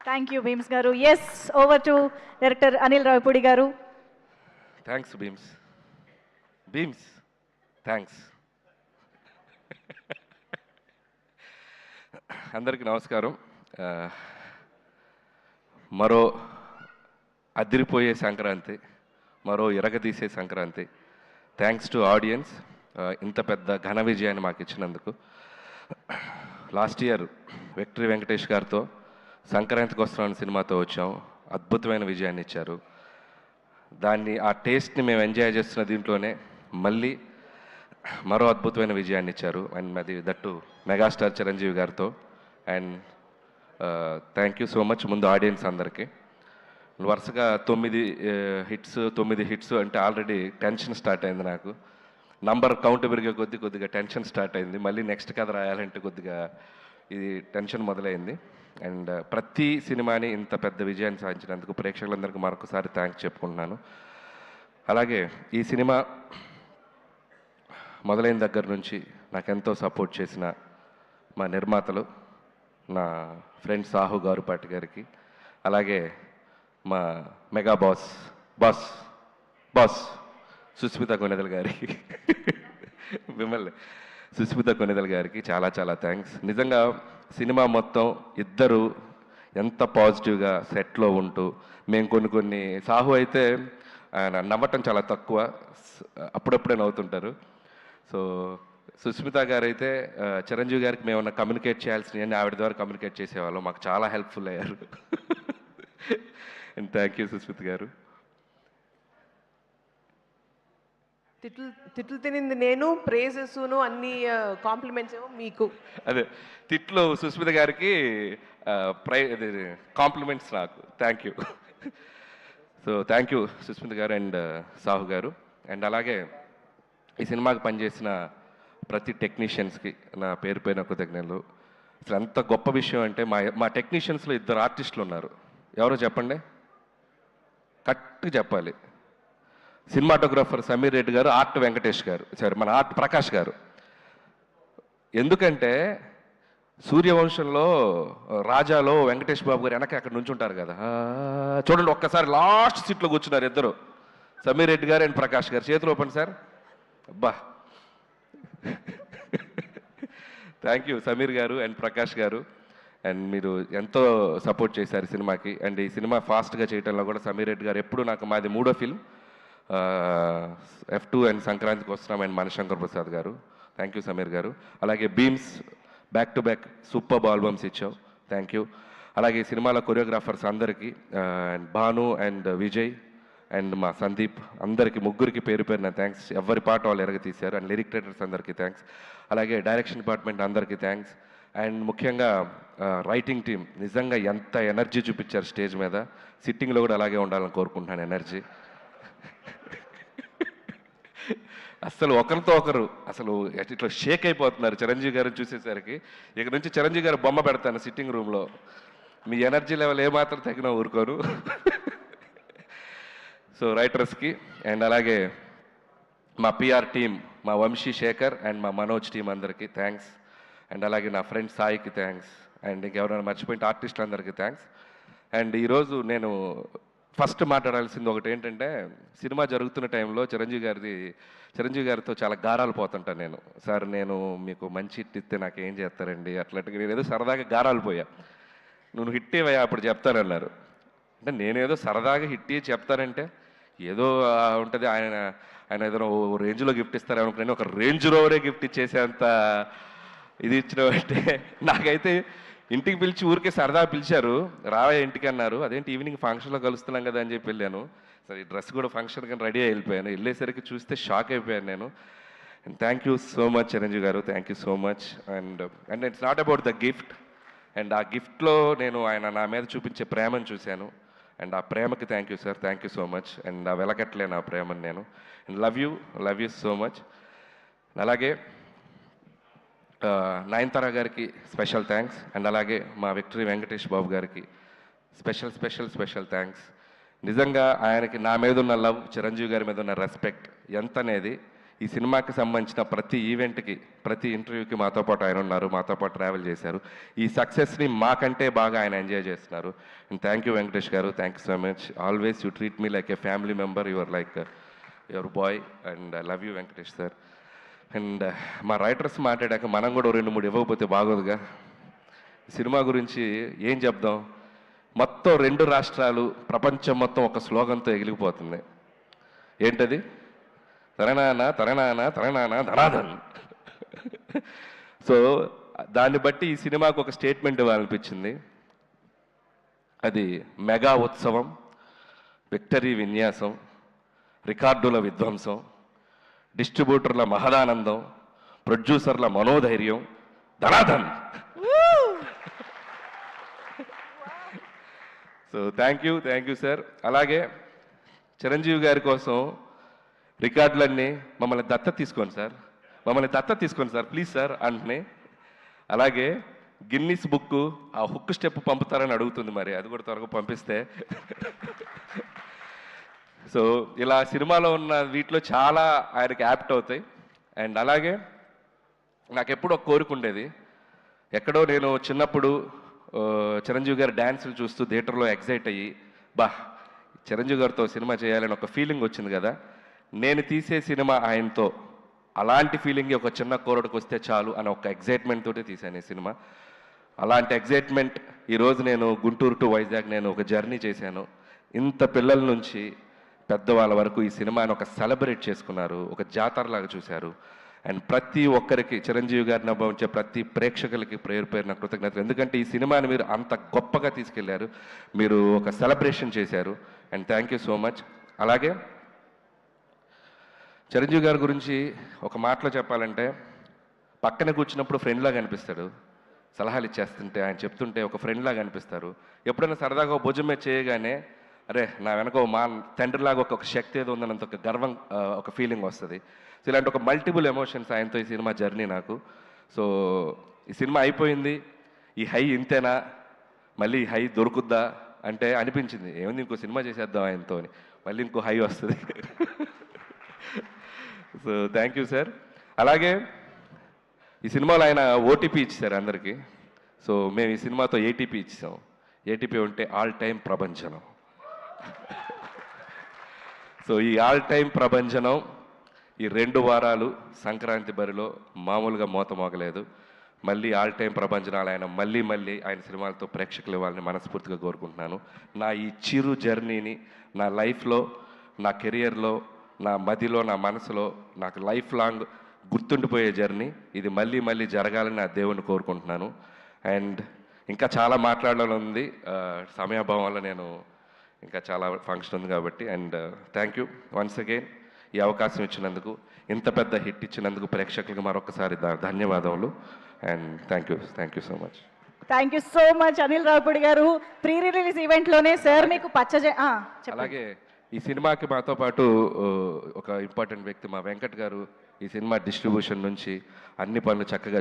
Thank you Bheems garu. Yes, over to director Anil Ravipudi garu. Thanks Bheems. Bheems thanks. అందరికీ నమస్కారం. మరో అదిరిపోయే సంక్రాంతి, మరో ఇరగదీసే సంక్రాంతి. థ్యాంక్స్ టు ఆడియన్స్, ఇంత పెద్ద ఘన విజయాన్ని మాకు ఇచ్చినందుకు. లాస్ట్ ఇయర్ విక్టరీ వెంకటేష్ గారితో సంక్రాంతికి వస్తున్నాను సినిమాతో వచ్చాం. అద్భుతమైన విజయాన్ని ఇచ్చారు. ఆ టేస్ట్ని మేము ఎంజాయ్ చేస్తున్న దీంట్లోనే మళ్ళీ మరో అద్భుతమైన విజయాన్ని ఇచ్చారు. అండ్ అది దట్టు మెగాస్టార్ చిరంజీవి గారితో. And thank you so much ముందు ఆడియన్స్ అందరికీ. వరుసగా 9 హిట్స్ అంటే ఆల్రెడీ టెన్షన్ స్టార్ట్ అయింది నాకు. నంబర్ కౌంట్ పెరిగే కొద్దిగా టెన్షన్ స్టార్ట్ అయింది. మళ్ళీ నెక్స్ట్ కథ రాయాలంటే కొద్దిగా ఇది టెన్షన్ మొదలైంది. అండ్ ప్రతి సినిమాని ఇంత పెద్ద విజయాన్ని సాధించినందుకు ప్రేక్షకులందరికీ మరొకసారి థ్యాంక్స్ చెప్పుకుంటున్నాను. అలాగే ఈ సినిమా మొదలైన దగ్గర నుంచి నాకెంతో సపోర్ట్ చేసిన మా నిర్మాతలు, నా ఫ్రెండ్ సాహు గారుపాటి గారికి, అలాగే మా మెగా బాస్ సుస్మిత కొనిదల్ గారికి, మిమ్మల్ని సుస్మిత కొనిదల్ గారికి చాలా చాలా థ్యాంక్స్. నిజంగా సినిమా మొత్తం ఇద్దరు ఎంత పాజిటివ్గా సెట్లో ఉంటూ, మేము కొన్ని సాహు అయితే ఆయన నవ్వటం చాలా తక్కువ, అప్పుడప్పుడే నవ్వుతుంటారు. సో సుస్మిత గారు అయితే చిరంజీవి గారికి మేము కమ్యూనికేట్ చేయాల్సినవి ఆవిడ ద్వారా కమ్యూనికేట్ చేసేవాళ్ళం. మాకు చాలా హెల్ప్ఫుల్ అయ్యారు. అండ్ థ్యాంక్ యూ సుస్మిత గారు. తిట్లు తినింది నేను, ప్రేజెస్ను అన్ని కాంప్లిమెంట్స్ ఏమో మీకు. అదే తిట్లు సుస్మిత గారికి, కాంప్లిమెంట్స్ నాకు. Thank you. So thank you Susmita garu and Sahu గారు. అండ్ అలాగే ఈ సినిమాకి పనిచేసిన ప్రతి టెక్నీషియన్స్కి నా పేరు పైన కృతజ్ఞతలు. అసలు ఎంత గొప్ప విషయం అంటే మా టెక్నీషియన్స్లో 2 ఆర్టిస్టులు ఉన్నారు. ఎవరో చెప్పండి, కరెక్ట్గా చెప్పాలి. సినిమాటోగ్రాఫర్ సమీర్ రెడ్డి గారు, ఆర్ట్ వెంకటేష్ గారు, మన ఆర్ట్ ప్రకాష్ గారు. ఎందుకంటే సూర్యవంశంలో రాజాలో వెంకటేష్ బాబు గారు వెనక అక్కడ నుంచి ఉంటారు కదా, చూడండి ఒక్కసారి లాస్ట్ సీట్లో కూర్చున్నారు ఇద్దరు, సమీర్ రెడ్డి గారు అండ్ ప్రకాష్ గారు. చేతులు ఓపెన్ సార్. అబ్బా, థ్యాంక్ యూ సమీర్ గారు అండ్ ప్రకాష్ గారు. అండ్ మీరు ఎంతో సపోర్ట్ చేశారు సినిమాకి. అండ్ ఈ సినిమా ఫాస్ట్గా చేయడంలో కూడా సమీర్ రెడ్డి గారు ఎప్పుడు మాది 3వ ఫిల్మ్, F2 అండ్ సంక్రాంతికి వస్తున్నాం. అండ్ మనశంకర్ ప్రసాద్ గారు, థ్యాంక్ యూ సమీర్ గారు. అలాగే Bheems back to back super albums ఇచ్చావు, థ్యాంక్ యూ. అలాగే ఈ సినిమాలో కొరియోగ్రాఫర్స్ అందరికీ, and Bhanu and Vijay and మా సందీప్, అందరికీ ముగ్గురికి పేరు పేరున థ్యాంక్స్. ఎవరి పాట వాళ్ళు ఎరగ తీశారు. అండ్ లిరిక్ రైటర్స్ అందరికీ థ్యాంక్స్. అలాగే డైరెక్షన్ డిపార్ట్మెంట్ అందరికీ థ్యాంక్స్. అండ్ ముఖ్యంగా రైటింగ్ టీం నిజంగా ఎంత ఎనర్జీ చూపించారు స్టేజ్ మీద. సిట్టింగ్లో కూడా అలాగే ఉండాలని కోరుకుంటున్నాను ఎనర్జీ. అసలు ఒకరితో ఒకరు అసలు ఇట్లా షేక్ అయిపోతున్నారు చిరంజీవి గారిని చూసేసరికి. ఇక నుంచి చిరంజీవి గారు బొమ్మ పెడతాను సిట్టింగ్ రూమ్లో. మీ ఎనర్జీ లెవెల్ ఏమాత్రం తగిన ఊరుకోను. సో రైటర్స్కి అండ్ అలాగే మా పిఆర్ టీం, మా వంశీ శేఖర్ అండ్ మా మనోజ్ టీం అందరికీ థ్యాంక్స్. అండ్ అలాగే నా ఫ్రెండ్ సాయికి థ్యాంక్స్. అండ్ ఇంకెవరైనా మర్చిపోయిన ఆర్టిస్టులు అందరికీ థ్యాంక్స్. అండ్ ఈరోజు నేను ఫస్ట్ మాట్లాడాల్సింది ఒకటి ఏంటంటే, సినిమా జరుగుతున్న టైంలో చిరంజీవి గారితో చాలా గారాలు పోతుంటాను నేను. సార్ నేను మీకు మంచి హిట్ ఇస్తే నాకు ఏం చేస్తారండి అట్లాంటిగా. నేను ఏదో సరదాగా గారాలు పోయా. నువ్వు హిట్ ఇవ్వయా అప్పుడు చెప్తానన్నారు. అంటే నేనేదో సరదాగా హిట్ ఇచ్చి చెప్తానంటే ఏదో ఉంటుంది, ఆయన ఏదైనా రేంజ్లో గిఫ్ట్ ఇస్తారనుకున్నాను. ఒక రేంజ్ రోవరే గిఫ్ట్ ఇచ్చేసేంత ఇది ఇచ్చినవంటే, నాకైతే ఇంటికి పిలిచి ఊరికే సరదా పిలిచారు, రావే ఇంటికి అన్నారు. అదేంటి ఈవినింగ్ ఫంక్షన్లో కలుస్తున్నాం కదా అని చెప్పి వెళ్ళాను. సరే ఈ డ్రెస్ కూడా ఫంక్షన్ కానీ రెడీ వెళ్ళిపోయాను. వెళ్ళేసరికి చూస్తే షాక్ అయిపోయాను నేను. And thank you so much Chiranjeevi garu, thank you so much. And it's not about the gift. And ఆ గిఫ్ట్లో నేను ఆయన నా మీద చూపించే ప్రేమను చూశాను. అండ్ ఆ ప్రేమకి thank you sir, thank you so much. And ఆ వెలకట్లేను ఆ ప్రేమను నేను. And love you so much. అలాగే నయనతార గారికి స్పెషల్ థ్యాంక్స్. అండ్ అలాగే మా విక్టరీ వెంకటేష్ బాబు గారికి స్పెషల్ థ్యాంక్స్. నిజంగా ఆయనకి నా మీద ఉన్న లవ్, చిరంజీవి గారి మీద ఉన్న రెస్పెక్ట్ ఎంత అనేది ఈ సినిమాకి సంబంధించిన ప్రతి ఈవెంట్కి, ప్రతి ఇంటర్వ్యూకి మాతో పాటు ఆయన ఉన్నారు, మాతో పాటు ట్రావెల్ చేశారు. ఈ సక్సెస్ని మాకంటే బాగా ఆయన ఎంజాయ్ చేస్తున్నారు. అండ్ థ్యాంక్ యూ వెంకటేష్ గారు, thank you so much. Always you treat me like A family member. Your like your boy and I love you Venkatesh sir. And మా రైటర్స్ మాట్లాడాక మనం కూడా 2-3 ఇవ్వకపోతే బాగోదుగా. సినిమా గురించి ఏం చెప్దాం, మొత్తం 2 రాష్ట్రాలు, ప్రపంచం మొత్తం ఒక స్లోగన్తో ఎగిలిపోతుంది. ఏంటది? తరణాన తరణాన తరణాన ధనాధన్. సో దాన్ని బట్టి ఈ సినిమాకు ఒక స్టేట్మెంట్ ఇవ్వాలనిపించింది. అది మెగా ఉత్సవం, విక్టరీ విన్యాసం, రికార్డుల విధ్వంసం, డిస్ట్రిబ్యూటర్ల మహదానందం, ప్రొడ్యూసర్ల మనోధైర్యం, ధనాధన్. So thank you sir. అలాగే చిరంజీవి గారి కోసం రికార్డులన్నీ మమ్మల్ని దత్త తీసుకోండి సార్, ప్లీజ్ సార్ అంటున్నాయి. అలాగే గిన్నిస్ బుక్ ఆ హుక్ స్టెప్ పంపుతారని అడుగుతుంది, మరి అది కూడా త్వరగా పంపిస్తే. సో ఇలా సినిమాలో ఉన్న వీటిలో చాలా ఆయనకి యాప్ట్ అవుతాయి. అండ్ అలాగే నాకు ఎప్పుడు ఒక కోరిక ఉండేది, ఎక్కడో నేను చిన్నప్పుడు చిరంజీవి గారి డ్యాన్సులు చూస్తూ థియేటర్లో ఎగ్జైట్ అయ్యి, చిరంజీవి గారితో సినిమా చేయాలని ఒక ఫీలింగ్ వచ్చింది కదా, నేను తీసే సినిమా ఆయనతో అలాంటి ఫీలింగ్ ఒక చిన్న కోరడికి వస్తే చాలు అని ఒక ఎగ్జైట్మెంట్ తోటి తీశాను ఈ సినిమా. అలాంటి ఎగ్జైట్మెంట్ ఈరోజు నేను గుంటూరు టు వైజాగ్ నేను ఒక జర్నీ చేశాను. ఇంత పిల్లల నుంచి పెద్దవాళ్ళ వరకు ఈ సినిమాని ఒక సెలబ్రేట్ చేసుకున్నారు, ఒక జాతరలాగా చూశారు. అండ్ ప్రతి ఒక్కరికి, చిరంజీవి గారిని అనుభవించే ప్రతి ప్రేక్షకులకి పేరు నా కృతజ్ఞతలు. ఎందుకంటే ఈ సినిమాని మీరు అంత గొప్పగా తీసుకెళ్లారు, మీరు ఒక సెలబ్రేషన్ చేశారు. And thank you so much. అలాగే చిరంజీవి గారి గురించి ఒక మాటలో చెప్పాలంటే, పక్కన కూర్చున్నప్పుడు ఫ్రెండ్లాగా అనిపిస్తాడు, సలహాలు ఇచ్చేస్తుంటే ఆయన చెప్తుంటే ఒక ఫ్రెండ్లాగా అనిపిస్తారు. ఎప్పుడైనా సరదాగా ఒక భుజం మీద చేయగానే, అరే నా వెనక మా తండ్రిలాగా ఒక శక్తి ఏదో ఉందన్నంత ఒక గర్వం, ఒక ఫీలింగ్ వస్తుంది. సో ఇలాంటి ఒక మల్టిపుల్ ఎమోషన్స్ ఆయనతో ఈ సినిమా జర్నీ నాకు. సో ఈ సినిమా అయిపోయింది, ఈ హై ఇంతేనా, మళ్ళీ ఈ హై దొరుకుద్దా అంటే అనిపించింది, ఏముంది ఇంకో సినిమా చేసేద్దాం ఆయనతో అని, మళ్ళీ ఇంకో హై వస్తుంది. So thank you sir. అలాగే ఈ సినిమాలో ఆయన ఓటీపీ ఇచ్చారు అందరికీ. సో మేము ఈ సినిమాతో ఏటీపీ ఇచ్చాం. ఏటీపీ ఉంటే ఆల్ టైమ్ ప్రభంజనం. సో ఈ ఆల్ టైమ్ ప్రభంజనం ఈ 2 వారాలు సంక్రాంతి బరిలో మామూలుగా మోత మోగలేదు. మళ్ళీ ఆల్ టైమ్ ప్రభంజనాలు ఆయన మళ్ళీ ఆయన సినిమాలతో ప్రేక్షకులు ఇవ్వాలని మనస్ఫూర్తిగా కోరుకుంటున్నాను. నా ఈ చిరు జర్నీని నా లైఫ్లో, నా కెరియర్లో, నా మదిలో, నా మనసులో నాకు లైఫ్ లాంగ్ గుర్తుండిపోయే జర్నీ ఇది మళ్ళీ జరగాలని నా దేవుణ్ణి కోరుకుంటున్నాను. అండ్ ఇంకా చాలా మాట్లాడాలని ఉంది, సమయాభావం వల్ల నేను ఇంకా చాలా ఫంక్షన్ ఉంది కాబట్టి. And thank you once again ఈ అవకాశం ఇచ్చినందుకు, ఇంత పెద్ద హిట్ ఇచ్చినందుకు ప్రేక్షకులకు మరొకసారి ధన్యవాదములు. And thank you so much. Thank you so much Anil Ravipudi గారు. ప్రీ రిలీజ్ ఈవెంట్లోనే సార్ మీకు అలాగే ఈ సినిమాకి మాతో పాటు ఒక ఇంపార్టెంట్ వ్యక్తి మా వెంకట్ గారు ఈ సినిమా డిస్ట్రిబ్యూషన్ నుంచి అన్ని పనులు చక్కగా